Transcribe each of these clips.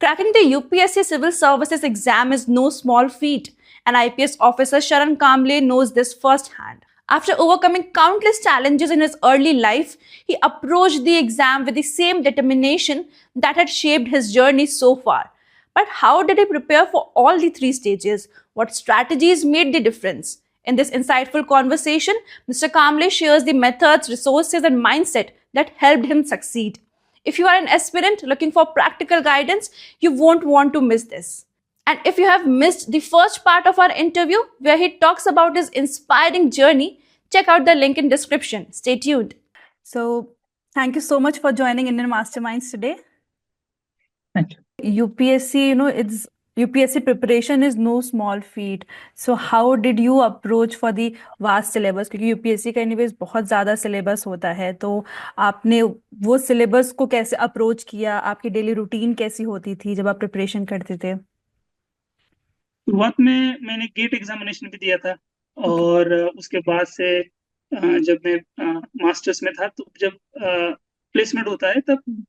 Cracking the UPSC Civil Services exam is no small feat, and IPS officer Sharan Kamble knows this firsthand. After overcoming countless challenges in his early life, he approached the exam with the same determination that had shaped his journey so far. But how did he prepare for all the three stages? What strategies made the difference? In this insightful conversation, Mr. Kamble shares the methods, resources, and mindset that helped him succeed. If you are an aspirant looking for practical guidance, you won't want to miss this. And if you have missed the first part of our interview where he talks about his inspiring journey, check out the link in description. Stay tuned. So, thank you so much for joining Indian Masterminds today. Thank you. UPSC, it's UPSC preparation is no small feat. So how did you approach for the vast syllabus? क्योंकि UPSC का anyways बहुत ज़्यादा syllabus होता है, तो आपने वो syllabus को कैसे अप्रोच किया? आपकी डेली रूटीन कैसी होती थी जब आप प्रिपरेशन करते थे? शुरुआत में मैंने गेट एग्जामिनेशन भी दिया था और उसके बाद से जब मैं मास्टर्स में था तो जब प्लेसमेंट होता है तब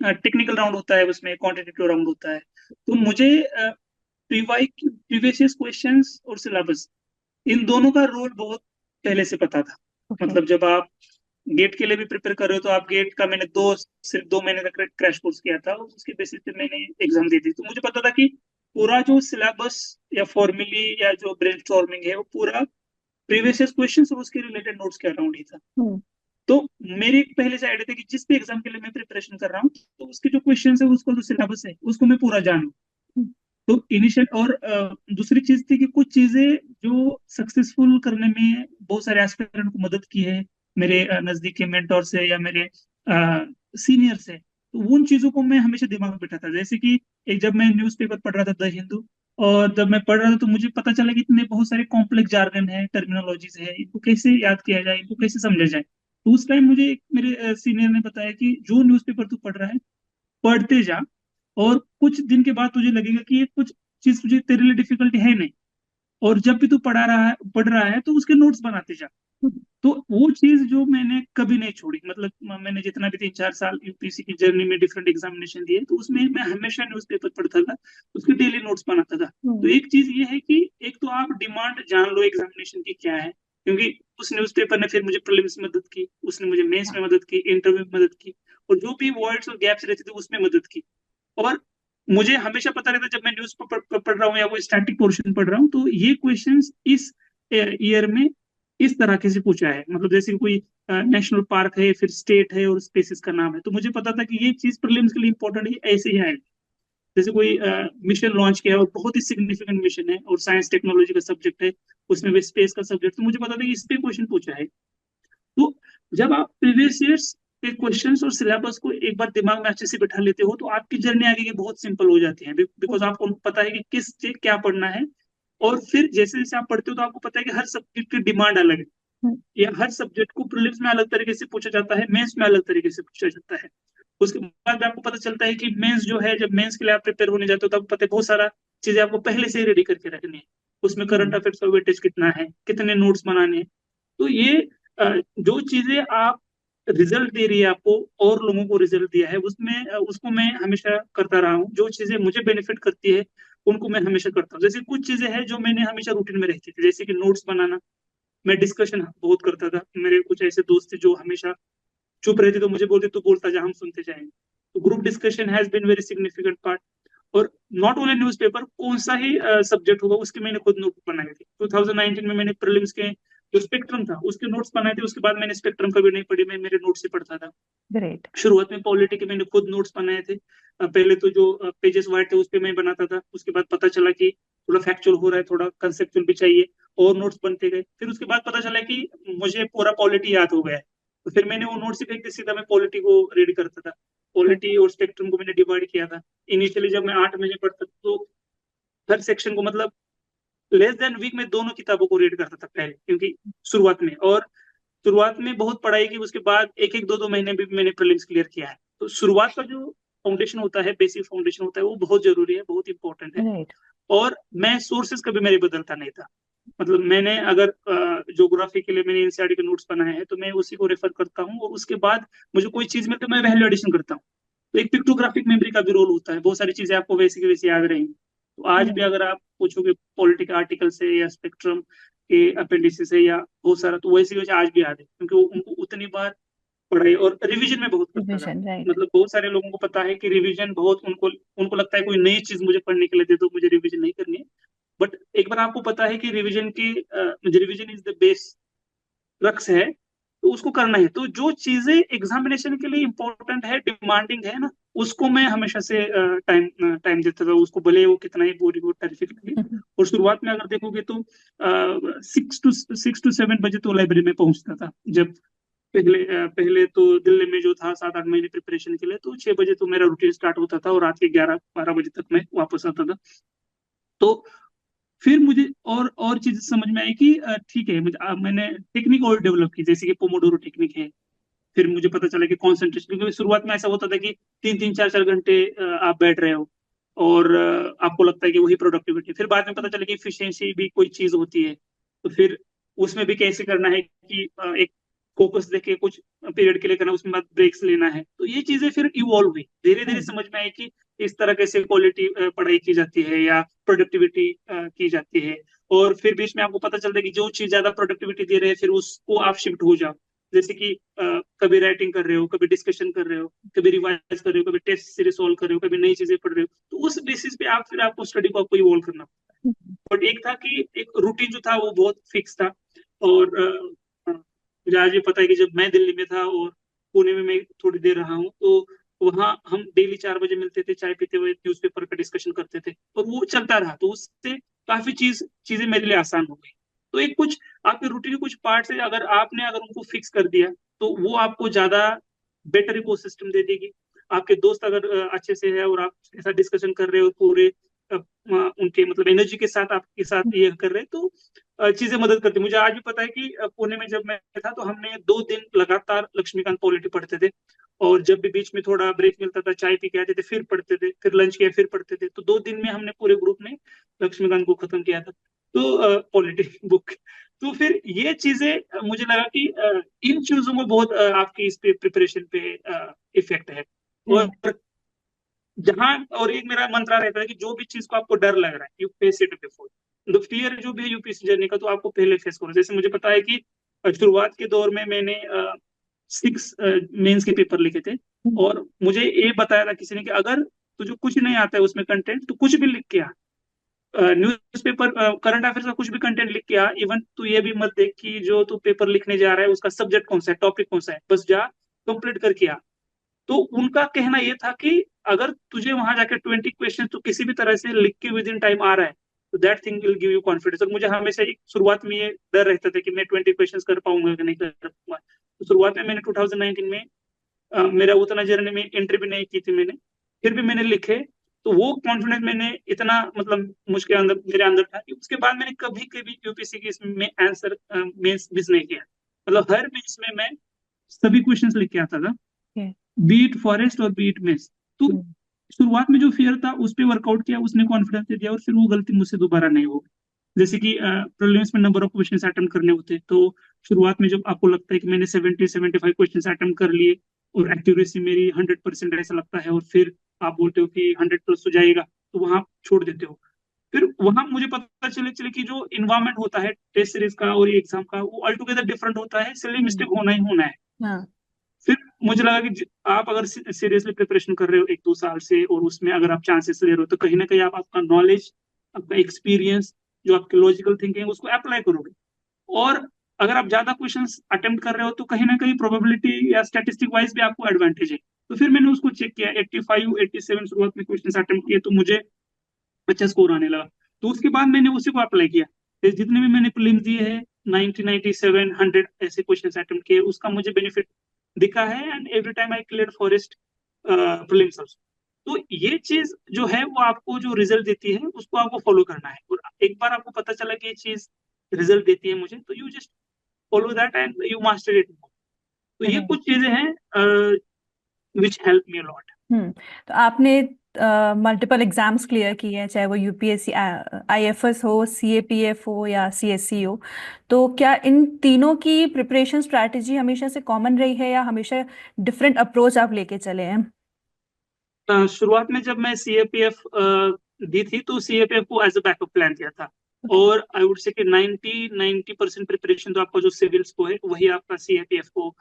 टेक्निकल राउंड होता है, उसमें क्वांटिटेटिव राउंड होता है। तो मुझे प्रीवियस क्वेश्चंस और सिलेबस इन दोनों का रोल बहुत पहले से पता था। मतलब जब आप गेट के लिए भी प्रिपेयर कर रहे हो तो आप गेट का मैंने सिर्फ 2 महीने का क्रैश कोर्स किया था, उसके बेसिस पे मैंने एग्जाम दी थी। तो मुझे पता था कि पूरा जो सिलेबस या फॉर्मूली या जो ब्रेनस्टॉर्मिंग है वो पूरा प्रीवियस क्वेश्चंस और उसके रिलेटेड नोट्स के अराउंड ही था। तो मेरी पहले से आइडिया था कि जिस भी एग्जाम के लिए मैं प्रिपरेशन कर रहा हूँ तो उसके जो क्वेश्चन है, उसका जो सिलेबस है उसको मैं पूरा जानूं। तो इनिशियल और दूसरी चीज थी कि कुछ चीजें जो सक्सेसफुल करने में बहुत सारे एस्पिरेंट को मदद की है, मेरे नजदीक के मेंटोर से या मेरे सीनियर से, तो उन चीजों को मैं हमेशा दिमाग में बिठाता था। जैसे कि एक जब मैं न्यूज़पेपर पढ़ रहा था द हिंदू, और जब मैं पढ़ रहा था तो मुझे पता चला कि इतने बहुत सारे कॉम्प्लेक्स जार्गन है, टर्मिनोलॉजीज है, इनको कैसे याद किया जाए, इनको कैसे समझा जाए। तो उस टाइम मुझे मेरे सीनियर ने बताया कि जो न्यूज़पेपर तू पढ़ रहा है पढ़ते जा, और कुछ दिन के बाद तुझे लगेगा कि ये कुछ चीज तुझे तेरे लिए डिफिकल्टी है नहीं, और जब भी तू पढ़ रहा है तो उसके नोट्स बनाते जा। तो वो चीज जो मैंने कभी नहीं छोड़ी। मतलब मैंने जितना भी 3-4 साल यूपीएससी की जर्नी में डिफरेंट एग्जामिनेशन दिए तो उसमें मैं हमेशा न्यूज़पेपर पढ़ता था, उसके डेली नोट्स बनाता था। तो एक चीज ये है कि एक तो आप डिमांड जान लो एग्जामिनेशन की क्या है, क्योंकि उस न्यूज़पेपर ने फिर मुझे प्रीलिम्स में मदद की, उसने मुझे मेंस में मदद की, इंटरव्यू में मदद की, और जो भी वर्ड्स और गैप्स रहते थे उसमें मदद की। और मुझे हमेशा पता रहता जब मैं न्यूज पढ़ रहा हूँ या कोई स्टैटिक पोर्शन पढ़ रहा हूँ तो ये क्वेश्चंस इस ईयर में इस तरह के से पूछा है। मतलब जैसे कि कोई नेशनल पार्क है, फिर स्टेट है और स्पेसिस का नाम है, तो मुझे पता था कि ये चीज प्रीलिम्स के लिए इंपॉर्टेंट है, ऐसे ही आएगा। जैसे कोई मिशन लॉन्च किया है और बहुत ही सिग्निफिकेंट मिशन है और साइंस टेक्नोलॉजी का सब्जेक्ट है, उसमें भी स्पेस का सब्जेक्ट, तो मुझे पता था कि इस पे क्वेश्चन पूछा है। तो जब आप प्रीवियस ईयर्स के क्वेश्चंस और सिलेबस को एक बार दिमाग में अच्छे से बिठा लेते हो तो आपकी जर्नी आगे की बहुत सिंपल हो जाती है, बिकॉज आपको पता है कि किस से क्या पढ़ना है। और फिर जैसे जैसे आप पढ़ते हो तो आपको पता है कि हर सब्जेक्ट की डिमांड अलग है, या हर सब्जेक्ट को प्रीलिम्स में अलग तरीके से पूछा जाता है, मेंस में अलग तरीके से पूछा जाता है। उसके बाद आपको पता चलता है कि मेंस जो है, जब मेंस के लिए आप प्रिपेयर होने जाते हो तब पता है बहुत सारा चीजें आपको पहले से ही रेडी करके रखनी है। उसमें करंट अफेयर्स का वेटेज कितना है, कितने नोट्स बनाने हैं। तो ये जो चीजें आप रिजल्ट दे रही है आपको और लोगों को रिजल्ट दिया है, उसमें उसको मैं हमेशा करता रहा हूँ। जो चीजें मुझे बेनिफिट करती है उनको मैं हमेशा करता हूँ। जैसे कुछ चीजें हैं जो मैंने हमेशा रूटीन में रहती थी, जैसे कि नोट्स बनाना। मैं डिस्कशन बहुत करता था, मेरे कुछ ऐसे दोस्त थे जो हमेशा चुप रहते तो मुझे बोलते तू बोलता जा, हम सुनते जाएंगे। तो group discussion has been very significant part. और नॉट ओनली न्यूज़पेपर, कौन सा ही सब्जेक्ट होगा उसके मैंने खुद नोट बनाए थे। 2019 में मैंने प्रीलिम्स के जो स्पेक्ट्रम था उसके नोट्स बनाए थे। उसके बाद मैंने स्पेक्ट्रम कभी नहीं पढ़ी, मैं मेरे नोट्स से पढ़ता था। ग्रेट। शुरुआत में पॉलिटी के मैंने खुद नोट्स बनाए थे। पहले तो जो पेजेस वाइट थे उस पे मैं बनाता था, उसके बाद पता चला कि थोड़ा फैक्चुअल हो रहा है, थोड़ा कंसेप्चुअल भी चाहिए, और नोट्स बनते गए। फिर उसके बाद पता चला कि मुझे पूरा पॉलिटी याद हो गया है, तो फिर मैंने वो नोट्स से फेंक सीधा मैं पॉलिटी को रीड करता था। पॉलिटी और स्पेक्ट्रम को मैंने डिवाइड किया था। इनिशियली जब मैं 8 महीने पढ़ता था तो हर सेक्शन को, मतलब लेस देन वीक में दोनों किताबों को रीड करता था पहले, क्योंकि शुरुआत में बहुत पढ़ाई की। उसके बाद एक एक दो दो महीने भी मैंने प्रीलिम्स क्लियर किया है। तो शुरुआत का जो फाउंडेशन होता है, बेसिक फाउंडेशन होता है, वो बहुत जरूरी है, बहुत इंपॉर्टेंट है। राइट। और मैं सोर्सेज कभी मेरे बदलता नहीं था। मतलब मैंने अगर ज्योग्राफी के लिए मैंने एनसीईआरटी के नोट्स बनाए हैं तो मैं उसी को रेफर करता हूँ, और उसके बाद मुझे कोई चीज में तो मैं वैल्यू एडिशन करता हूँ। तो एक पिक्टोग्राफिक मेमोरी का भी रोल होता है, बहुत सारी चीजें आपको वैसे की वैसे याद रहेंगी। तो आज भी अगर आप पूछोगे पॉलिटिकल आर्टिकल से या स्पेक्ट्रम के अपेंडिसेस से या बहुत सारा, तो वैसे वैसे आज भी याद है, क्योंकि उनको उतनी बार पढ़ाई और रिवीजन में बहुत करता था। Revision, right. मतलब बहुत सारे लोगों को पता है कि रिवीजन बहुत उनको उनको लगता है कोई नई चीज मुझे पढ़ने के लिए दे दो, मुझे रिवीजन नहीं करनी है। बट एक बार आपको पता है कि रिवीजन इज द बेस रक्स है, तो उसको करना है। तो जो चीजें एग्जामिनेशन के लिए इंपॉर्टेंट है, डिमांडिंग है ना, उसको मैं हमेशा से टाइम देता था, उसको भले वो कितना ही बोरिंग हो, टेरिफिक लगे। और शुरुआत में अगर देखोगे तो 6 to 7 बजे तो लाइब्रेरी में पहुंचता था। जब पहले तो दिल्ली में जो था 7-8 महीने प्रिपरेशन के लिए, तो 6 बजे तो मेरा रूटीन स्टार्ट होता था और रात के 11-12 बजे तक मैं वापस आता था। तो फिर मुझे और चीज समझ में आई कि ठीक है, मैंने टेक्निक और डेवलप की, जैसे कि पोमोडोरो टेक्निक है। फिर मुझे पता चला कि कॉन्सेंट्रेशन, क्योंकि शुरुआत में ऐसा होता था कि 3-3 4-4 घंटे आप बैठ रहे हो और आपको लगता है कि वही प्रोडक्टिविटी। फिर बाद में पता चला कि इफिशियंसी भी कोई चीज होती है। तो फिर उसमें भी कैसे करना है कि एक फोकस देके कुछ पीरियड के लिए करना, उसमें बाद ब्रेक्स लेना है। तो ये चीजें फिर इवॉल्व हुई, धीरे धीरे समझ में आई कि इस तरह कैसे क्वालिटी पढ़ाई की जाती है या प्रोडक्टिविटी की जाती है। और फिर बीच में आपको पता चलता है कि जो चीज ज्यादा प्रोडक्टिविटी दे रहे हैं, फिर उसको आप शिफ्ट हो जाओ। जैसे कि कभी राइटिंग कर रहे हो, कभी डिस्कशन कर रहे हो, कभी रिवाइज कर रहे हो, कभी टेस्ट सीरीज सॉल्व कर रहे हो, कभी नई चीजें पढ़ रहे हो, तो उस बेसिस पे आपको स्टडी को आपको इवॉल्व करना। बट एक था कि एक रूटीन जो था वो बहुत फिक्स था। और मुझे आज भी पता है कि जब मैं दिल्ली में था और पुणे में मैं थोड़ी देर रहा हूँ, तो वहाँ हम डेली 4 बजे मिलते थे, चाय पीते हुए न्यूज़पेपर का डिस्कशन करते थे, और वो चलता रहा। तो उससे काफी चीजें मेरे लिए आसान हो गई। तो एक कुछ आपके रूटीन के कुछ पार्ट्स है, अगर उनको फिक्स कर दिया, तो वो आपको ज्यादा बेटर इकोसिस्टम दे देगी। आपके दोस्त अगर अच्छे से है और आप उसके साथ डिस्कशन कर रहे हो पूरे उनके मतलब एनर्जी के साथ आपके साथ ये कर रहे हैं, तो चीजें मदद करती। मुझे आज भी पता है कि पुणे में जब मैं था, तो हमने 2 दिन लगातार लक्ष्मीकांत पॉलिटी पढ़ते थे। और जब भी बीच में थोड़ा ब्रेक मिलता था, चाय पी के आते थे, फिर पढ़ते थे, फिर लंच किया, फिर पढ़ते थे। तो 2 दिन में हमने पूरे ग्रुप ने लक्ष्मीकांत को खत्म किया था, तो पॉलिटी बुक। तो फिर ये चीजें मुझे लगा कि इन चीजों में बहुत आपकी इस पे प्रिपरेशन पे इफेक्ट है। और जहां और एक मेरा मंत्रा रहता है कि जो भी चीज को आपको डर लग रहा है, you face it before. The fear जो भी है यूपीएससी जर्नी का, तो आपको पहले फेस करो। जैसे मुझे पता है कि शुरुआत के दौर में मैंने 6 मेंस के पेपर लिखे थे, और मुझे ये बताया था किसी ने कि अगर तुझे कुछ नहीं आता है उसमें कंटेंट, तो कुछ भी लिख के आ। न्यूज़पेपर करंट अफेयर्स का कुछ भी कंटेंट लिख के आ। इवन तू ये भी मत देख कि जो तू पेपर लिखने जा रहा है उसका सब्जेक्ट कौन सा है, टॉपिक कौन सा है, बस जा कंप्लीट करके आ। तो उनका कहना यह था कि अगर तुझे वहां जाकर 20 क्वेश्चन तो किसी भी तरह से लिख के विद इन टाइम आ रहा है, तो that thing will give you confidence. और मुझे हमेशा एक शुरुआत में ये डर रहता था कि मैं 20 क्वेश्चन कर पाऊंगा कि नहीं कर पाऊंगा। तो शुरुआत में मैंने 2019 में मेरा उतना जर्नी में एंट्री भी नहीं की थी मैंने, फिर भी मैंने लिखे। तो वो कॉन्फिडेंस मैंने इतना मतलब मुझके अंदर मेरे अंदर था कि उसके बाद मैंने कभी कभी यूपीएससी की इसमें आंसर मेंस मिस नहीं किया। मतलब हर मेंस में मैं सभी क्वेश्चंस लिख के आता था, बीट फॉरेस्ट और बीट मेस। तो शुरुआत में जो फियर था उस पर वर्कआउट किया, उसने कॉन्फिडेंस दे दिया, और फिर वो गलती मुझसे दोबारा नहीं होगी। जैसे कि प्रीलिम्स में नंबर ऑफ क्वेश्चन अटेम्प्ट करने होते हैं, तो शुरुआत में जब आपको लगता है कि मैंने 70-75 क्वेश्चन अटेम्प्ट कर लिए और एक्यूरेसी मेरी 100% ऐसा लगता है, और फिर आप बोलते हो कि 100+ हो जाएगा, तो वहां छोड़ देते हो। फिर वहां मुझे पता चले चले कि जो इन्वायरमेंट होता है टेस्ट सीरीज का और एग्जाम का, वो ऑल टुगेदर डिफरेंट होता है, सिली मिस्टेक होना ही होना है। हाँ। फिर मुझे लगा कि आप अगर सीरियसली प्रिपरेशन कर रहे हो 1-2 साल से, और उसमें अगर आप चांसेस ले रहे हो, तो कहीं ना कहीं आप आपका नॉलेज, आपका एक्सपीरियंस, जो आपके लॉजिकल थिंकिंग है, उसको अप्लाई करोगे। और अगर आप ज्यादा क्वेश्चंस अटेम्प्ट कर रहे हो, तो कहीं ना कहीं प्रोबेबिलिटी या स्टैटिस्टिक वाइज भी आपको एडवांटेज है। तो फिर मैंने उसको चेक किया, 85-87 शुरुआत में क्वेश्चन अटेम्प्ट किए, तो मुझे अच्छा स्कोर आने लगा। तो उसके बाद मैंने उसी को अप्लाई किया। तो जितने भी मैंने प्रीलिम्स दिए हैं, 90, 97, 100 ऐसे क्वेश्चन अटेम्प्ट किए, उसका मुझे बेनिफिट दिखा है। And every time I clear forest prelims also. तो ये चीज जो है वो आपको जो रिजल्ट देती है उसको आपको फॉलो करना है। और एक बार आपको पता चला कि ये चीज रिजल्ट देती है मुझे, तो you just follow that and you master it. तो ये राइट। कुछ चीजें हैं विच हेल्प मी लॉट। तो आपने मल्टीपल एग्जाम्स क्लियर किए हैं, चाहे वो यूपीएससी, आईएफएस हो, सीएपीएफ हो या सीएससी हो। तो क्या इन तीनों की प्रिपरेशन स्ट्रैटेजी हमेशा से कॉमन रही है, या हमेशा डिफरेंट अप्रोच आप लेके चले हैं? शुरुआत में जब मैं सीएपीएफ दी थी तो सीएपीएफ को एज अ बैकअप प्लान किया था। Okay. और आई वुड से कि 90% प्रिपरेशन तो आपका जो सिविल्स को है वही आपका सीएपीएफ को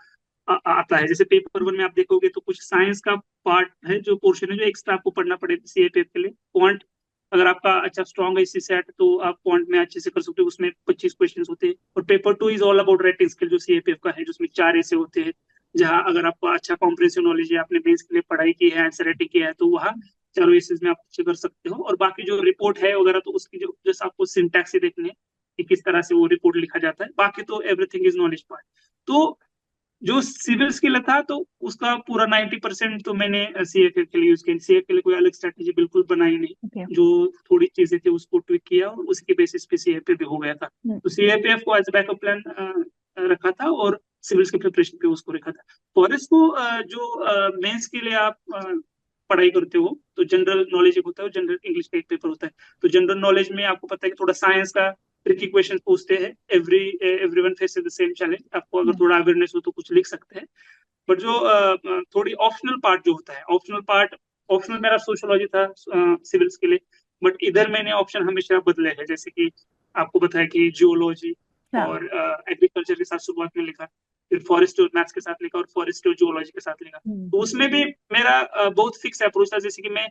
आता है। जैसे पेपर वन में आप देखोगे तो कुछ साइंस का पार्ट है, जो पोर्शन है जो एक्स्ट्रा आपको पढ़ना पड़ेगा सीएपीएफ के लिए। क्वांट अगर आपका अच्छा स्ट्रॉन्ग है सीसैट तो आप क्वांट में अच्छे से कर सकते हो, उसमें 25 क्वेश्चन होते हैं। और paper two is all about writing skill जो सीएपीएफ का है, जिसमें 4 ऐसे होते हैं, जहाँ अगर आपको अच्छा कॉम्प्रिहेंसिव नॉलेज है, आपने मेंस के लिए पढ़ाई की है, आंसर राइटिंग किया है, तो वहाँ चारों एसेज में आप अच्छे कर सकते हो। और बाकी जो रिपोर्ट है वगैरह तो उसकी जो जैसे आपको सिंटैक्स ही देखनी है कि किस तरह से वो रिपोर्ट लिखा जाता है, बाकी तो एवरीथिंग इज नॉलेज पार्ट। तो जो सिविल स्किल था तो उसका पूरा 90% तो मैंने सीएफए के लिए यूज किया। सीएफए के लिए कोई अलग स्ट्रेटेजी बिल्कुल बनाई नहीं, Okay. जो थोड़ी चीजें थी उसको ट्विक किया और उसके बेसिस पे सीएफए भी हो गया था। Hmm. तो सीएफएफ को एज बैकअप प्लान रखा था और सिविल्स के प्रिपरेशन पे उसको रखा था। फॉरेस्ट को जो मेंस के लिए आप पढ़ाई करते हो तो जनरल नॉलेज एक होता है, जनरल इंग्लिश का एक पेपर होता है। तो जनरल नॉलेज में आपको पता है कि थोड़ा साइंस का ट्रिकी क्वेश्चन पूछते हैं। Everyone faces the same challenge. आपको अगर Yeah. थोड़ा अवेयरनेस हो तो कुछ लिख सकते हैं। बट जो थोड़ी ऑप्शनल पार्ट जो होता है, ऑप्शनल मेरा सोशियोलॉजी था सिविल्स के लिए। बट इधर मैंने ऑप्शन हमेशा बदले हैं, जैसे कि आपको बताया कि जियोलॉजी Yeah. और एग्रीकल्चर के साथ शुरुआत में लिखा, फिर फॉरेस्ट और मैथ्स के साथ लिखा और फॉरेस्ट और जियोलॉजी के साथ लिखा। Hmm. तो उसमें भी मेरा बहुत फिक्स अप्रोच था, जैसे कि मैं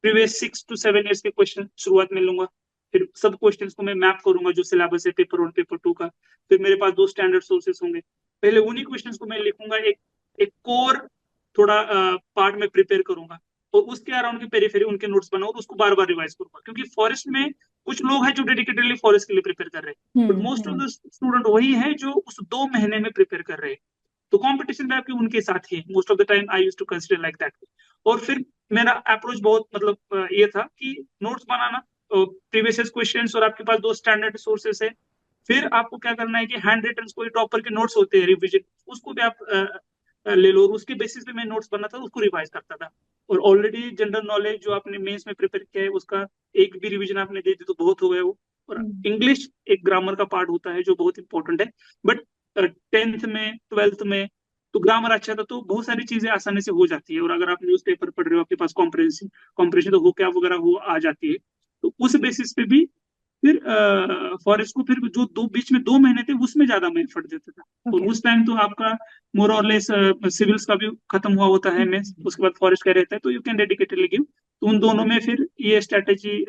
प्रीवियस 6 to 7 ईयर्स के क्वेश्चन शुरुआत में लूंगा, फिर सब क्वेश्चंस को मैं मैप करूंगा जो सिलेबस है पेपर वन पेपर टू का। फिर मेरे पास 2 स्टैंडर्ड सोर्सेस होंगे, पहले उन्हीं क्वेश्चंस को मैं लिखूंगा, एक एक कोर थोड़ा पार्ट में प्रिपेयर करूंगा और उसके अराउंड की पेरीफेरी उनके नोट्स बनाऊं और उसको बार बार रिवाइज करूंगा। क्योंकि फॉरेस्ट में कुछ लोग हैं जो डेडिकेटेडली फॉरेस्ट के लिए प्रिपेयर कर रहे हैं, but Hmm. Most of Hmm. The student वही है जो उस 2 महीने में प्रिपेयर कर रहे हैं। तो कंपटीशन में आपके उनके साथ ही most of the time I use to consider like that. और फिर मेरा अप्रोच बहुत मतलब ये था कि नोट्स बनाना, प्रीवियस क्वेश्चंस, और आपके पास 2 स्टैंडर्ड सोर्सेस है। फिर आपको क्या करना है कि हैंड रिटन कोई टॉपर के नोट्स होते हैं रिविजन, उसको भी आप ले लो और उसके बेसिस पे मैं नोट्स बनाता था, उसको रिवाइज करता था। और ऑलरेडी जनरल नॉलेज जो आपने मेंस में प्रिपेयर किया है उसका एक भी रिवीजन आपने दे दी तो बहुत हो गया वो। और Hmm. इंग्लिश एक ग्रामर का पार्ट होता है जो बहुत इंपॉर्टेंट है। बट 10th में 12th में तो ग्रामर अच्छा था तो बहुत सारी चीजें आसानी से हो जाती है। और अगर आप न्यूज़पेपर पढ़ रहे हो, आपके पास कॉम्प्रिहेंशन कॉम्प्रिहेंशन तो हो क्या वगैरह हो आ जाती है। तो उस बेसिस पे भी फिर फॉरेस्ट को फिर जो दो बीच में 2 महीने थे उसमें ज्यादा मैं एफर्ट देता था। और Okay. उस टाइम तो आपका मोर और लेस सिविल्स का भी खत्म हुआ होता है में, उसके बाद फॉरेस्ट का रहता है, तो यू कैन डेडिकेटेडली गिव। तो उन दोनों में फिर ये स्ट्रेटेजी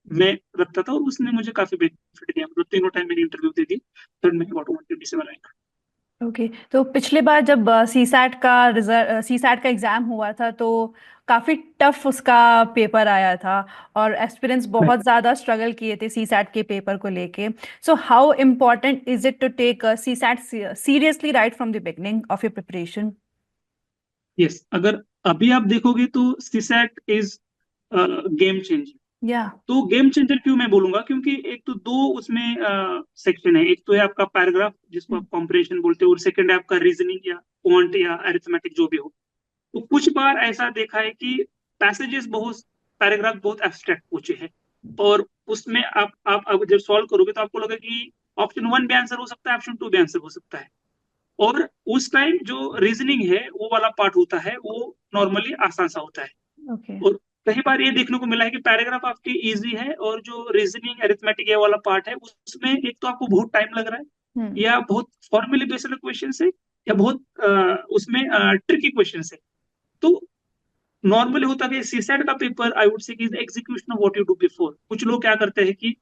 मैं रखता था और उसने मुझे काफी बेनिफिट दिया। मतलब तीनों टाइम मैंने इंटरव्यू दे दी, थर्ड में गॉट 127 रैंक। ओके, तो पिछले बार जब सीसैट का एग्जाम हुआ था तो काफी टफ उसका पेपर आया था और एस्पिरेंट्स बहुत ज्यादा स्ट्रगल किए थे सीसैट के पेपर को लेके। So how important is it to take CSAT seriously right from the beginning of your preparation? Yes, अगर अभी आप देखोगे तो सीसैट इज गेम चेंजिंग। या। तो गेम चेंजर क्यों मैं बोलूंगा, क्योंकि एक तो दो उसमें सेक्शन है। एक तो है आपका पैराग्राफ जिसको आप कॉम्प्रिहेंशन बोलते हो, और सेकंड है आपका रीजनिंग या क्वांट या अरिथमेटिक जो भी हो। तो कुछ बार ऐसा देखा है कि पैसेजेस बहुत, पैराग्राफ बहुत एब्स्ट्रैक्ट पूछे हैं और उसमें आप जब सॉल्व करोगे तो आपको लगेगा कि ऑप्शन वन भी आंसर हो सकता है, ऑप्शन टू भी आंसर हो सकता है। और उस टाइम जो रीजनिंग है वो वाला पार्ट होता है वो नॉर्मली आसान सा होता है। ओके। और कई बार ये देखने को मिला है कि पैराग्राफ आपकी इजी है और जो रीजनिंग अरिथमेटिक ये वाला पार्ट है उसमें एक तो आपको बहुत टाइम लग रहा है, हम्म। या बहुत फॉर्मली बेस्ड क्वेश्चन है, या बहुत उसमें ट्रिकी क्वेश्चन है। तो नॉर्मली होता है सीसैट का पेपर आई वुड से execution of what you do before. कुछ लोग क्या करते हैं कि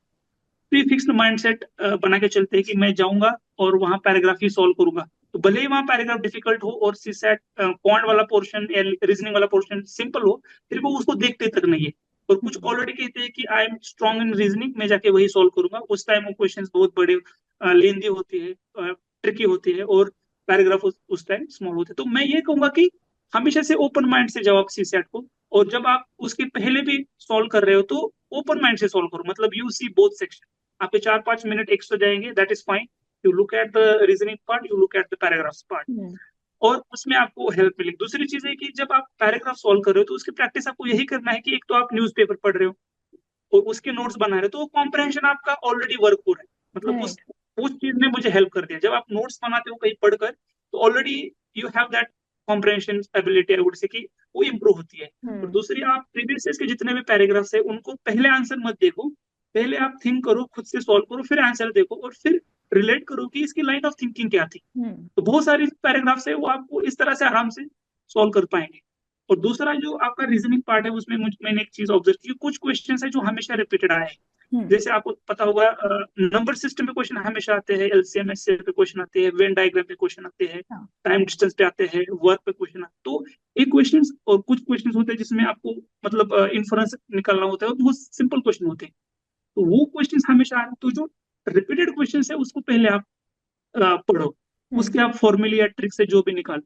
प्री फिक्स्ड माइंडसेट बना के चलते हैं कि मैं जाऊंगा और वहां पैराग्राफ ही सॉल्व करूंगा। तो भले ही वहां पैराग्राफ डिफिकल्ट हो और सीसैट क्वांट वाला पोर्शन या रीजनिंग वाला पोर्शन सिंपल हो, फिर वो उसको देखते तक नहीं है। और कुछ ऑलरेडी कहते हैं कि I am strong in reasoning, मैं जाके वही सॉल्व करूंगा। उस टाइम वो क्वेश्चन बहुत बड़े लेंदी होती है, ट्रिकी होती है, और पैराग्राफ उस टाइम स्मॉल होते हैं। तो मैं ये कहूंगा कि हमेशा से ओपन माइंड से जाओ आप सीसैट को। और जब आप उसके पहले भी सॉल्व कर रहे हो तो ओपन माइंड से सॉल्व करो, मतलब यू सी बोथ सेक्शन। आपके 4-5 मिनट एक्स्ट्रा जाएंगे, that is fine. You look at the reasoning part, you look at the paragraph part, hmm. और उसमें आपको हेल्प मिलेगी। दूसरी चीज है कि जब आप पैराग्राफ सॉल्व कर रहे हो तो उसकी प्रैक्टिस आपको यही करना है कि एक तो आप न्यूज़पेपर पढ़ रहे हो और उसके नोट्स बना रहे हो, तो वो कॉम्प्रहेंशन आपका ऑलरेडी वर्क हो रहा है। मतलब राइट। उस चीज ने मुझे हेल्प कर दिया। जब आप नोट्स बनाते हो कहीं पढ़कर तो already you have that comprehension ability I would से कि वो इम्प्रूव होती है। और दूसरी, आप प्रीवियस के जितने भी पैराग्राफ्स है उनको पहले आंसर मत देखो, पहले आप थिंक करो, खुद से सॉल्व करो, फिर आंसर देखो और फिर रिलेट करो कि इसकी लाइन ऑफ थिंकिंग क्या थी। तो बहुत सारी पैराग्राफ्स है वो आपको इस तरह से आराम से सॉल्व कर पाएंगे। और दूसरा जो आपका रीजनिंग पार्ट है उसमें मैंने एक चीज ऑब्जर्व की, कुछ क्वेश्चन है जो हमेशा रिपीटेड आए हैं। जैसे आपको पता होगा नंबर सिस्टम पे क्वेश्चन हमेशा आते हैं, एलसीएम एचसीएफ पे क्वेश्चन आते हैं, वेन डायग्राम पे क्वेश्चन आते हैं, हाँ। टाइम डिस्टेंस पे आते हैं, वर्क पे क्वेश्चन आते हैं। तो एक क्वेश्चन और कुछ क्वेश्चन होते हैं जिसमें आपको मतलब इन्फरेंस निकालना होता है और बहुत सिंपल क्वेश्चन होते हैं, तो वो क्वेश्चन हमेशा आए। तो जो रिपीटेड क्वेश्चन है उसको पहले आप पढ़ो, उसके आप फॉर्मूले या ट्रिक से जो भी निकालो,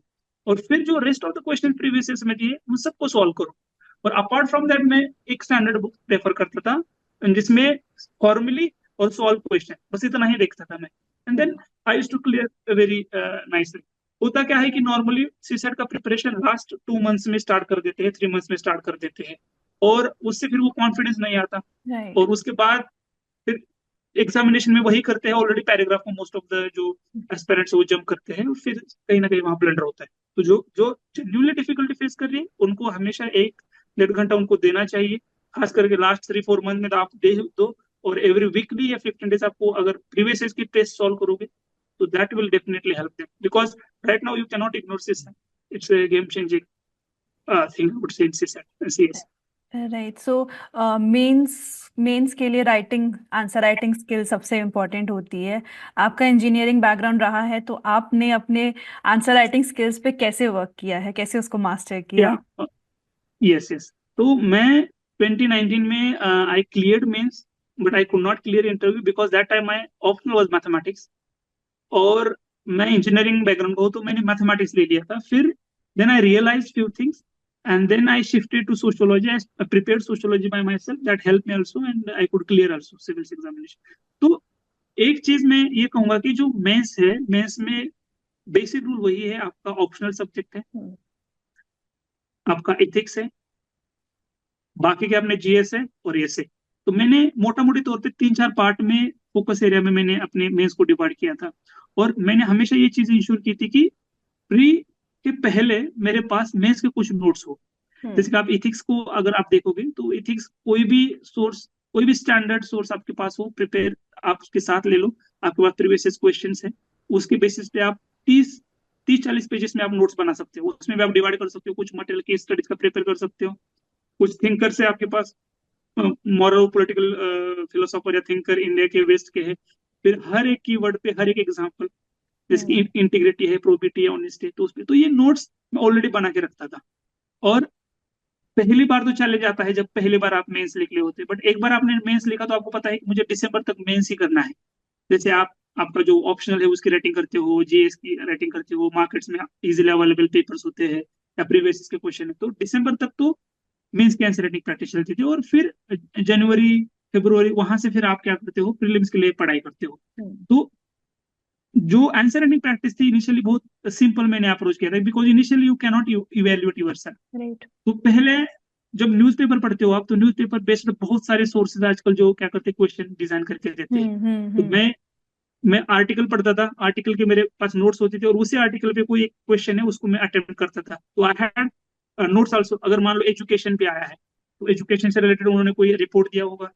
और फिर जो rest of the question previous year में दिए उन सबको सॉल्व करो। और अपार्ट फ्रॉम दैट मैं एक स्टैंडर्ड बुक प्रेफर करता था जिसमें फॉर्मूली और सॉल्व क्वेश्चन बस इतना ही देखता था मैं, and then I used to clear very nicely. होता क्या है कि नॉर्मली सीसेट का प्रिपरेशन लास्ट 2 मंथ्स में स्टार्ट कर देते हैं, 3 मंथ्स में स्टार्ट कर देते हैं, और उससे फिर वो कॉन्फिडेंस नहीं आता। राइट। और उसके बाद फिर एग्जामिनेशन में वही करते हैं, ऑलरेडी पैराग्राफ को मोस्ट ऑफ द जो एस्पिरेंट्स वो जंप करते हैं, और फिर कहीं ना कहीं वहां ब्लंडर होता है। तो जो जो जेन्युइनली डिफिकल्टी फेस कर रही है उनको हमेशा 1-1.5 घंटा उनको देना चाहिए, खास करके लास्ट 3-4 मंथ में तो आप दे दो। और एवरी वीकली या 15 डेज आपको अगर प्रीवियस की टेस्ट सॉल्व करोगे तो that will definitely help them, because right now you can not ignore system, it's a game changing thing I would say in CS. Right. So mains mains के लिए writing, answer writing skill सबसे important होती है। आपका engineering background रहा है, तो आपने अपने आंसर राइटिंग स्किल्स पे कैसे वर्क किया है, कैसे उसको मास्टर किया? या यस यस, तो मैं 2019 में I cleared mains, but I could not clear interview because that time my optional was mathematics, और मैं इंजीनियरिंग बैकग्राउंड का हूँ तो मैंने मैथमेटिक्स ले लिया था। फिर then I realise few things and then I shifted to sociology. I prepared sociology by myself, that help me also and I could clear also civils examination. तो एक चीज मैं ये कहूंगा कि जो मेंस है, मेंस में बेसिक रूल वही है, आपका ऑप्शनल सब्जेक्ट है, आपका इथिक्स है, बाकी के अपने जीएस है और एस है। तो मैंने मोटा मोटी तौर पे 3-4 पार्ट में, फोकस एरिया में मैंने अपने मेंस को डिवाइड किया था। और मैंने हमेशा ये चीज इंश्योर की थी कि प्री के पहले मेरे पास मेंस के कुछ नोट्स हो। जैसे कि आप इथिक्स को अगर आप देखोगे तो इथिक्स कोई भी सोर्स, कोई भी स्टैंडर्ड सोर्स आपके पास हो, प्रिपेयर आप उसके साथ ले लो, आपके पास प्रीवियस क्वेश्चन है, उसके बेसिस पे आप 30-40 पेजेस में आप नोट्स बना सकते हो। उसमें भी आप डिवाइड कर सकते हो, कुछ मटेरियल केस स्टडीज का प्रिपेयर कर सकते हो, कुछ थिंकर से आपके पास मॉरल पॉलिटिकल फिलोसोफर या थिंकर इंडिया के वेस्ट के हैं, फिर हर एक कीवर्ड पे हर एक एग्जांपल, जिसकी इंटीग्रिटी है, प्रोबिटी है, ऑनेस्टी है, तो उस पे तो ये नोट्स मैं ऑलरेडी बना के रखता था। और पहली बार तो चले जाता है जब पहली बार आप मेंस लिख ले होते, बट एक बार आपने मेंस लिखा तो आपको पता है कि मुझे दिसंबर तक मेंस ही करना है। जैसे आप आपका जो ऑप्शनल है उसकी रेटिंग करते हो, जीएस की रेटिंग करते हो, मार्केट्स में इजीली अवेलेबल पेपर्स होते हैं या प्रीवियस के क्वेश्चन है, तो दिसंबर तक तो मेंस की आंसर राइटिंग प्रैक्टिस चलती थी। और फिर जनवरी फरवरी वहां से फिर आप क्या करते हो, प्रीलिम्स के लिए पढ़ाई करते हो। तो जो आंसर राइटिंग प्रैक्टिस थी इनिशियली बहुत सिंपल मैंने अप्रोच किया था, because initially you can not evaluate yourself. Right. तो पहले जब न्यूज़पेपर पढ़ते हो आप, तो न्यूज़पेपर बेस्ड बहुत सारे सोर्सेज आजकल जो क्या करते हैं, क्वेश्चन डिजाइन करके देते हैं। तो मैं आर्टिकल पढ़ता था, आर्टिकल के मेरे पास नोट्स होते थे, और उसी आर्टिकल पे कोई एक क्वेश्चन है उसको मैं अटेम्प्ट करता था। तो आई हैड नोट्स आल्सो। अगर मान लो एजुकेशन पे आया है तो एजुकेशन से रिलेटेड उन्होंने कोई रिपोर्ट दिया होगा,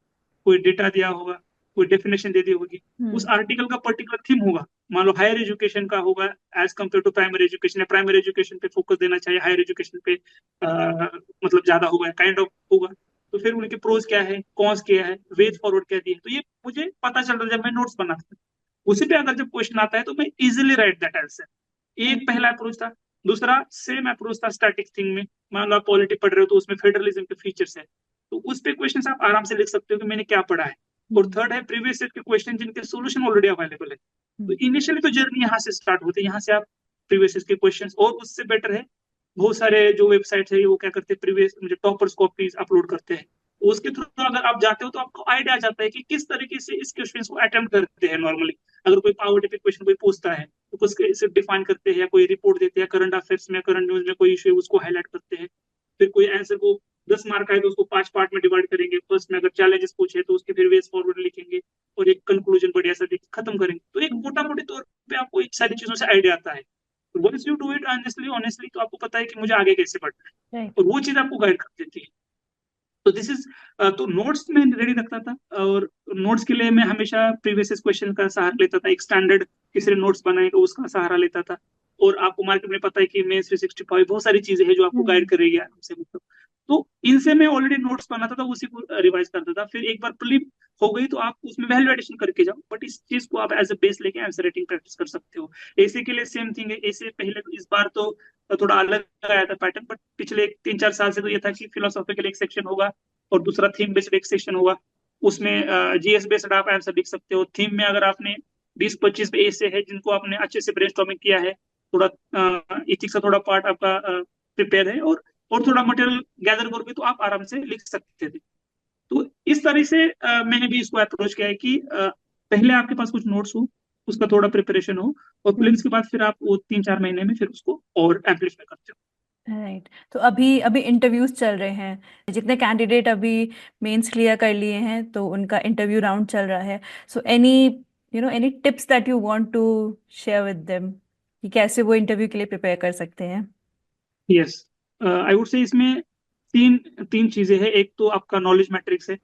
कोई डेटा दिया होगा, कोई डेफिनेशन दे दी होगी, उस आर्टिकल का पर्टिकुलर थीम होगा। मान लो हायर एजुकेशन का होगा as compare to primary education, या प्राइमरी एजुकेशन पे फोकस देना चाहिए, हायर एजुकेशन पे मतलब ज्यादा होगा, काइंड ऑफ होगा। तो फिर उनके प्रोज क्या है, कॉन्स क्या है, वेज फॉरवर्ड क्या दिए, तो ये मुझे पता चल रहा है जब मैं नोट्स बनाता था। उसी पे अगर जब क्वेश्चन आता है तो मैं इजिली राइट दैट आंसर। एक पहला अप्रोच था। दूसरा सेम अप्रोच था स्टैटिक थिंग में। मान लो आप पॉलिटी पढ़ रहे हो तो उसमें फेडरलिज्म के फीचर्स है, तो उस पे क्वेश्चन आप आराम से लिख सकते हो कि मैंने क्या पढ़ा है। और थर्ड है प्रीवियस ईयर के क्वेश्चन जिनके सोल्यूशन ऑलरेडी अवेलेबल है। तो इनिशियली तो जर्नी यहाँ से स्टार्ट होती है, यहाँ से आप प्रीवियस ईयर के क्वेश्चन, और उससे बेटर है बहुत सारे जो वेबसाइट है वो क्या करते हैं, प्रीवियस मुझे टॉपर्स कॉपीज अपलोड करते हैं। तो उसके थ्रू अगर आप जाते हो तो आपको आइडिया आ जाता है कि किस तरीके से इस क्वेश्चन को अटेम्प्ट करते हैं नॉर्मली। अगर कोई पावर टिपिक क्वेश्चन कोई पूछता है तो उसके इसे डिफाइन करते हैं, या कोई रिपोर्ट देते हैं, करंट अफेयर्स में, करंट न्यूज में कोई इशू है उसको हाईलाइट करते हैं। फिर कोई आंसर को 10 मार्क आए तो उसको 5 पार्ट में डिवाइड करेंगे। फर्स्ट में अगर चैलेंजेस पूछे तो उसके फिर वेज फॉरवर्ड लिखेंगे, और एक कंक्लूजन बढ़िया सा खत्म करेंगे। तो एक मोटा मोटी तौर पे आपको इन सारी चीजों से आइडिया आता है। Once you do it honestly honestly, तो आपको पता है कि मुझे आगे कैसे बढ़ना है, राइट। और वो चीज आपको गाइड कर देती है। तो दिस इज, तो नोट्स में रेडी रखता था, और नोट्स के लिए मैं हमेशा प्रीवियस क्वेश्चन का सहारा लेता था। एक स्टैंडर्ड किसी ने नोट्स बनाएगा उसका सहारा लेता था। और आपको मार्केट में पता है कि मेंस 365 बहुत सारी चीजें हैं जो आपको गाइड हम्म। करेगी आराम से, मतलब। तो इनसे मैं ऑलरेडी नोट्स बनाता था, उसी को रिवाइज करता था। फिर एक बार प्रीलिम हो गई तो आप उसमें वैल्यू एडिशन करके जाओ, बट इस चीज को आप एज अ बेस लेके आंसर राइटिंग प्रैक्टिस कर सकते हो। ऐसे के लिए सेम थिंग है। ऐसे पहले तो इस बार तो थोड़ा अलग आया था पैटर्न, बट पिछले 3-4 साल से तो ये था कि फिलोसॉफिकल एक सेक्शन होगा और दूसरा थीम बेस्ड एक सेक्शन होगा। उसमें जीएस बेस्ड आप आंसर लिख सकते हो। थीम में अगर आपने 20-25 ऐसे है जिनको आपने अच्छे से ब्रेनस्टॉर्मिंग किया है, थोड़ा इथिक्स का थोड़ा पार्ट आपका प्रिपेयर है, और थोड़ा मटेरियल गैदर करोगे तो आप आराम से लिख सकते थे। तो इस तरह से मैंने भी इसको अप्रोच किया है कि पहले आपके पास कुछ नोट्स हो, उसका थोड़ा प्रिपरेशन हो, और प्रीलिम्स के बाद फिर आप वो 3-4 महीने में फिर उसको और एम्पलीफाई करते हो। राइट। तो अभी अभी इंटरव्यूज चल रहे हैं, जितने कैंडिडेट अभी मेंस क्लियर कर लिए हैं तो उनका इंटरव्यू राउंड चल रहा है। So any any tips that you want to share with them कि कैसे वो इंटरव्यू के लिए प्रिपेयर कर सकते हैं? यस, आई वुड से इसमें तीन तीन चीजें हैं। एक तो आपका नॉलेज मैट्रिक्स है,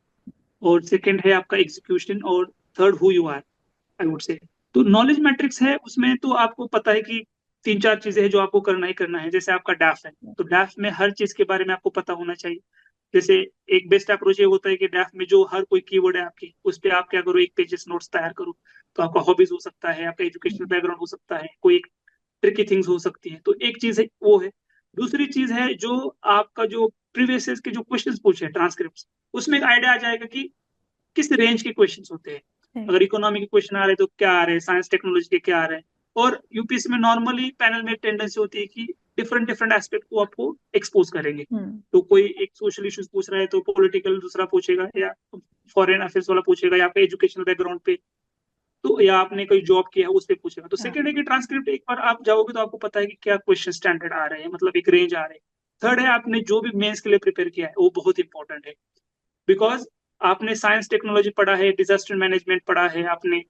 और सेकंड है आपका एग्जीक्यूशन, और third who you are, I would say. तो नॉलेज मैट्रिक्स है, उसमें तो आपको पता है कि 3-4 चीजें हैं जो आपको करना ही करना है। जैसे आपका डैफ है, तो डैफ में हर चीज के बारे में आपको पता होना चाहिए। जैसे एक बेस्ट अप्रोच ये होता है कि डैफ में जो हर कोई कीवर्ड है आपकी, उस पर आप क्या करो, एक पेजेस नोट्स तैयार करो। तो आपका हॉबीज हो सकता है, आपका एजुकेशनल बैकग्राउंड हो सकता है, कोई एक ट्रिकी थिंग्स हो सकती है। तो एक चीज है वो है। दूसरी चीज है जो आपका जो प्रीवियस के जो क्वेश्चंस पूछे ट्रांसक्रिप्ट, उसमें एक आइडिया आ जाएगा कि किस रेंज के क्वेश्चंस होते हैं। राइट। अगर इकोनॉमी के क्वेश्चन आ रहे हैं तो क्या आ रहे हैं, साइंस टेक्नोलॉजी के क्या आ रहे हैं। और यूपीएससी में नॉर्मली पैनल में टेंडेंसी होती है कि डिफरेंट डिफरेंट एस्पेक्ट को आपको एक्सपोज करेंगे। हम्म। तो कोई एक सोशल इश्यूज पूछ रहा है तो पॉलिटिकल दूसरा पूछेगा, या फॉरेन अफेयर्स वाला पूछेगा, या आपका एजुकेशनल बैकग्राउंड पे, तो या आपने कोई जॉब किया है उस पे पूछेगा। तो हाँ। सेकंड है कि ट्रांसक्रिप्ट एक बार आप जाओगे तो आपको पता है कि क्या क्वेश्चन स्टैंडर्ड आ रहे हैं, मतलब एक रेंज आ रहे हैं। थर्ड है आपने जो भी मेंस के लिए प्रिपेयर किया है वो बहुत इंपॉर्टेंट है। बिकॉज आपने साइंस टेक्नोलॉजी पढ़ा है, डिजास्टर मैनेजमेंट पढ़ा है, आपने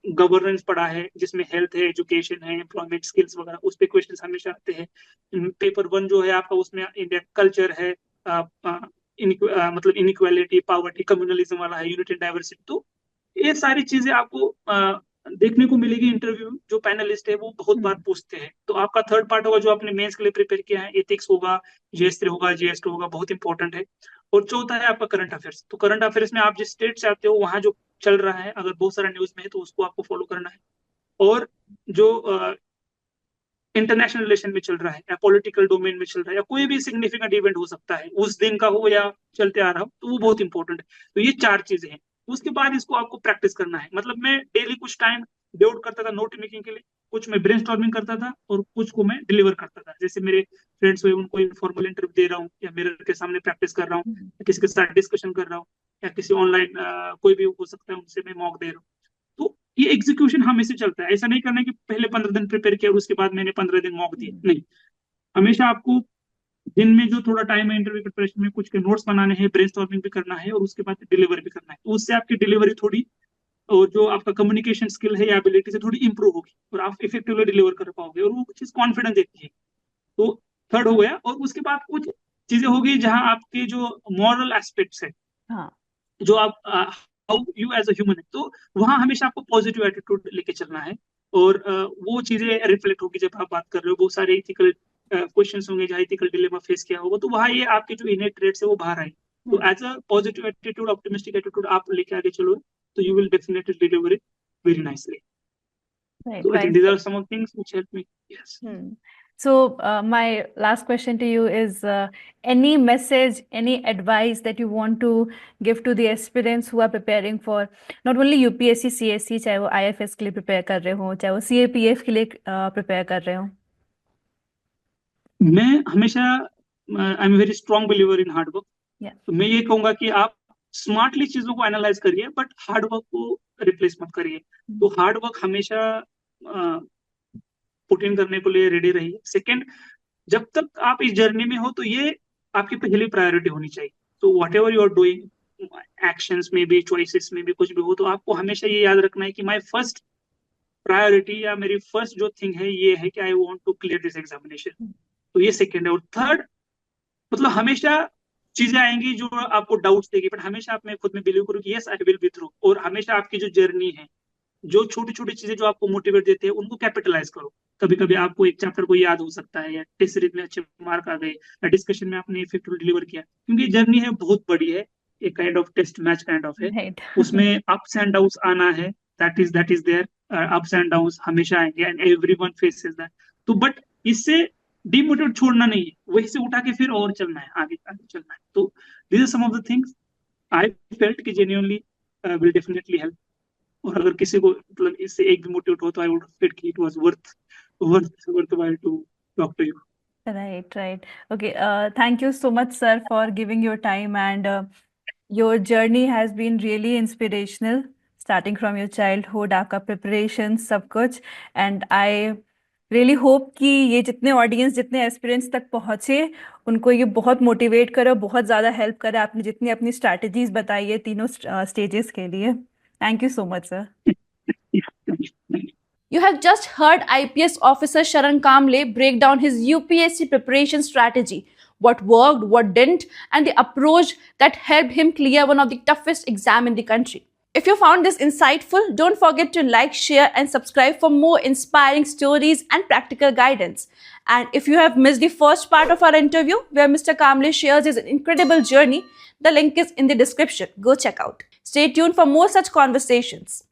गवर्नेंस पढ़ा है जिसमें हेल्थ है, एजुकेशन है, एम्प्लॉयमेंट स्किल्स वगैरह, उस पे क्वेश्चन हमेशा आते हैं। पेपर 1 जो है आपका, उसमें इंडिया कल्चर है, मतलब इनइक्वालिटी, पावर्टी, कम्युनलिज्म वाला है, यूनिटी एंड डाइवर्सिटी। तो ये सारी चीजें आपको देखने को मिलेगी। इंटरव्यू जो पैनलिस्ट है वो बहुत बार हम्म। पूछते हैं। तो आपका थर्ड पार्ट होगा जो आपने मेंस के लिए प्रिपेयर किया है, एथिक्स होगा, जीएस 3 होगा, जीएस 2 होगा, बहुत इंपॉर्टेंट है। और चौथा है आपका करंट अफेयर्स। तो करंट अफेयर्स में आप जिस स्टेट से आते हो वहां जो चल रहा है, अगर बहुत सारा न्यूज में है तो उसको आपको फॉलो करना है। और जो इंटरनेशनल रिलेशन में चल रहा है, या पॉलिटिकल डोमेन में चल रहा है, या कोई भी सिग्निफिकेंट इवेंट हो सकता है उस दिन का हो या चलते आ रहा हो, तो वो बहुत इंपॉर्टेंट है। तो ये 4 चीजें हैं। उसके बाद इसको आपको प्रैक्टिस करना है। मतलब मैं डेली कुछ टाइम डिवोट करता था नोट मेकिंग के लिए, कुछ मैं ब्रेनस्टॉर्मिंग करता था, और कुछ को मैं डिलीवर करता था। जैसे मेरे फ्रेंड्स हुए उनको इनफॉर्मल इंटरव्यू दे रहा हूँ, या मिरर के सामने प्रैक्टिस कर रहा हूँ, हम्म। या किसी के साथ डिस्कशन कर रहा हूँ, या किसी ऑनलाइन कोई भी हो सकता है उनसे मैं मॉक दे रहा हूँ। तो ये एग्जीक्यूशन हमेशा चलता है। ऐसा नहीं करना है कि पहले 15 दिन प्रिपेयर किया और उसके बाद मैंने 15 दिन मॉक दिए, हम्म। नहीं। हमेशा आपको दिन में जो थोड़ा टाइम है इंटरव्यू प्रिपरेशन में, कुछ के नोट्स बनाने हैं, ब्रेनस्टॉर्मिंग भी करना है, और उसके बाद डिलीवरी भी करना है। तो उससे आपकी डिलीवरी थोड़ी, और जो आपका कम्युनिकेशन स्किल है या एबिलिटी से थोड़ी इंप्रूव होगी, और आप इफेक्टिवली डिलीवर कर पाओगे, और वो चीज कॉन्फिडेंस देती है। तो थर्ड हो गया। और उसके बाद कुछ चीजें होगी जहां आपके जो मॉरल एस्पेक्ट्स है, हाँ। जो आप how you as a human है, तो वहां हमेशा आपको पॉजिटिव एटीट्यूड लेके चलना है। और वो चीजें रिफ्लेक्ट होगी जब आप बात कर रहे हो। बहुत सारे इथिकल क्वेश्चंस होंगे जहाँ इथिकल डिलेमा फेस किया होगा, तो वहाँ ये आपके जो इनेट ट्रेड्स है वो बाहर आए। तो hmm. As a positive attitude, optimistic attitude आप लेके आगे चलो, तो you will definitely deliver it very nicely. Right. So I think these are some of things which help me. Yes. Hmm. So, my last question to you is any message, any advice that you want to give to the aspirants who are preparing for not only UPSC, CSC, चाहे वो IFS के लिए prepare कर रहे हो, चाहे वो CAPF के लिए prepare कर रहे हो? मैं हमेशा, I am very strong believer in hard work. Yeah. तो मैं ये कहूंगा कि आप स्मार्टली चीजों को एनालाइज करिए, बट हार्ड वर्क को रिप्लेस मत करिए। तो हार्ड वर्क हमेशा पुट इन करने को लिए रेडी रहिए। सेकंड, जब तक आप इस जर्नी में हो तो ये आपकी पहली प्रायोरिटी होनी चाहिए। तो whatever you are doing, actions में भी, चॉइसेस में भी, कुछ भी हो, तो आपको हमेशा ये याद रखना है कि माई फर्स्ट प्रायोरिटी या मेरी फर्स्ट जो थिंग है ये है कि I want to clear this examination. तो ये सेकंड है। और थर्ड, मतलब हमेशा चीजें आएंगी जो आपको डाउट्स देगी, बट हमेशा आप में खुद में बिलीव करो कि yes I will be through. और हमेशा आपकी जो जर्नी है, जो छोटी छोटी चीजें जो आपको मोटिवेट देते हैं, उनको कैपिटलाइज करो। कभी कभी आपको एक चैप्टर को याद हो सकता है, या टेस्ट सीरीज में अच्छे मार्क आ गए, या डिस्कशन में आपने इफेक्टिवली डिलीवर किया, क्योंकि जर्नी है बहुत बड़ी है, एक kind of test match kind of है। राइट। उसमें अप्स एंड डाउन्स आना है, that is there. Ups and downs हमेशा आएंगे, एंड एवरीवन फेसेस दैट। तो बट इससे डिमोटिवेट छोड़ना नहीं है, वहीं से उठा के फिर और चलना है, आगे आगे चलना है। तो this are some of the things I felt कि जेन्युइनली विल डेफिनेटली हेल्प। और अगर किसी को मतलब इससे एक भी मोटिवेट हो, तो आई वुड फील कि it was worthwhile to talk to you. Right, right. Okay, thank you so much, sir, for giving your time, and your journey has been really inspirational, starting from your childhood, आपका preparation, सब कुछ, and I really hope कि ये जितने audience, जितने aspirants तक पहुँचे, उनको ये बहुत motivate करे, बहुत ज़्यादा help करे, आपने जितनी अपनी strategies बताई है तीनों stages के लिए. Thank you so much, sir. You have just heard IPS officer Sharan Kamble break down his UPSC preparation strategy, what worked, what didn't, and the approach that helped him clear one of the toughest exams in the country. If you found this insightful, don't forget to like, share, and subscribe for more inspiring stories and practical guidance. And if you have missed the first part of our interview, where Mr. Kamble shares his incredible journey, the link is in the description. Go check out. Stay tuned for more such conversations.